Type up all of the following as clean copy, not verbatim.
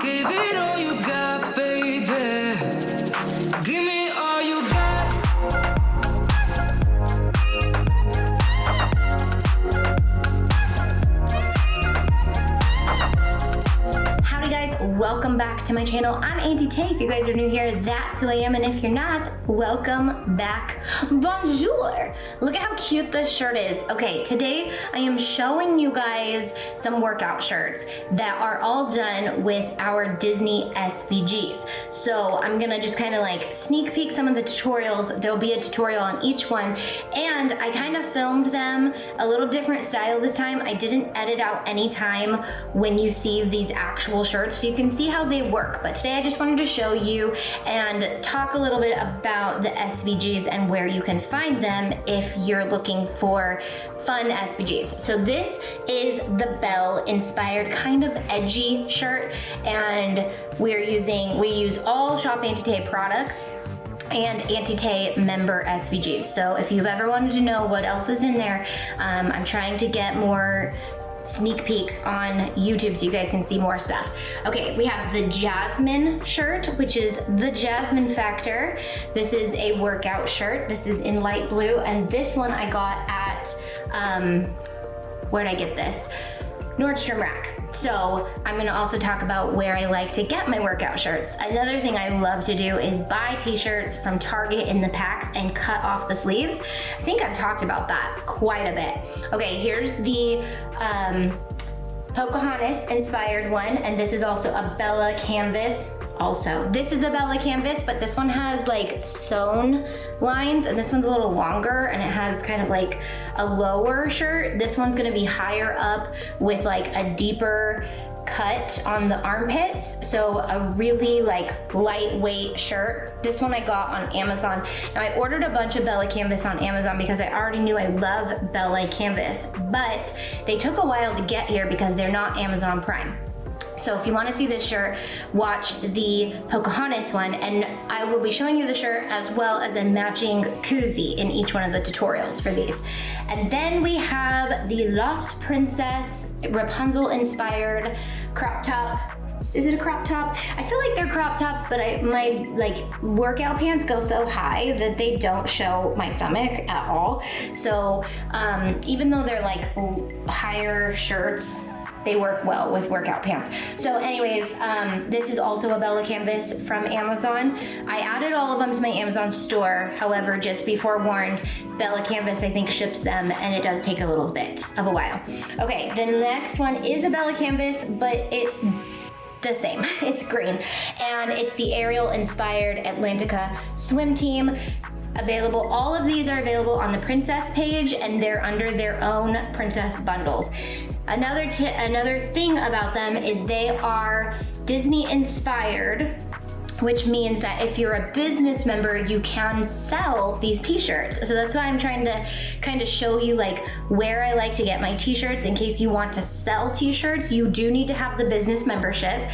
Give it all you got, baby. Give me all you got. Howdy guys, welcome back to my channel. I'm Auntie. If you guys are new here, that's who I am, and if you're not, welcome back. Bonjour! Look at how cute this shirt is. Okay, today I am showing you guys some workout shirts that are all done with our Disney SVGs. So I'm gonna just kind of like sneak peek some of the tutorials. There'll be a tutorial on each one, and I kind of filmed them a little different style this time. I didn't edit out any time when you see these actual shirts, so you can see how they work. But today I just wanted to show you and talk a little bit about the SVGs and where you can find them if you're looking for fun SVGs. So this is the Belle inspired kind of edgy shirt, and we use all Shop Auntie products and Auntie member SVGs. So if you've ever wanted to know what else is in there, I'm trying to get more sneak peeks on YouTube so you guys can see more stuff. Okay, we have the Jasmine shirt, which is the Jasmine Factor. This is a workout shirt. This is in light blue, and this one I got at, where'd I get this? Nordstrom Rack. So I'm gonna also talk about where I like to get my workout shirts. Another thing I love to do is buy t-shirts from Target in the packs and cut off the sleeves. I think I've talked about that quite a bit. Okay, here's the Pocahontas inspired one, and this is also a Bella canvas. Also, this is a Bella canvas, but this one has like sewn lines, and this one's a little longer, and it has kind of like a lower shirt. This one's gonna be higher up with like a deeper cut on the armpits, so a really like lightweight shirt. This one I got on Amazon. Now I ordered a bunch of Bella canvas on Amazon because I already knew I love Bella canvas, but they took a while to get here because they're not Amazon Prime. So if you want to see this shirt, watch the Pocahontas one, and I will be showing you the shirt as well as a matching koozie in each one of the tutorials for these. And then we have the Lost Princess Rapunzel inspired crop top. Is it a crop top? I feel like they're crop tops, but my like workout pants go so high that they don't show my stomach at all. So even though they're like higher shirts, they work well with workout pants. So anyways, this is also a Bella canvas from Amazon. I added all of them to my Amazon store. However, just be forewarned, Bella canvas I think ships them, and it does take a little bit of a while. Okay, the next one is a Bella canvas, but it's the same. It's green, and it's the Ariel inspired Atlantica swim team. Available, all of these are available on the Princess page, and they're under their own Princess bundles. Another thing about them is they are Disney inspired, which means that if you're a business member, you can sell these t-shirts. So that's why I'm trying to kind of show you like where I like to get my t-shirts. In case you want to sell t-shirts, you do need to have the business membership,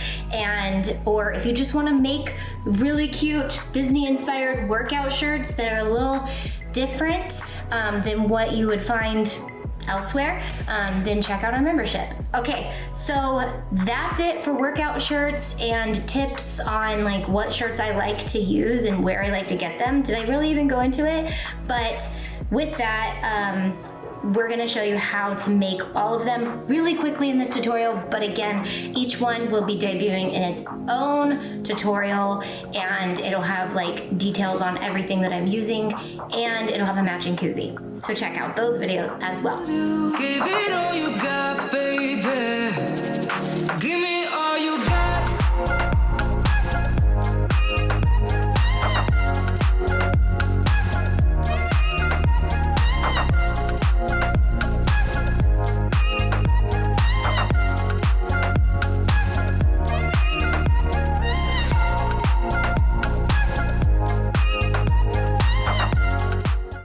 or if you just want to make really cute Disney inspired workout shirts that are a little different than what you would find elsewhere, then check out our membership. Okay, so that's it for workout shirts and tips on like what shirts I like to use and where I like to get them. Did I really even go into it? But with that, we're gonna show you how to make all of them really quickly in this tutorial, but again, each one will be debuting in its own tutorial, and it'll have like details on everything that I'm using, and it'll have a matching koozie. So check out those videos as well. Give it all you got, baby. Give me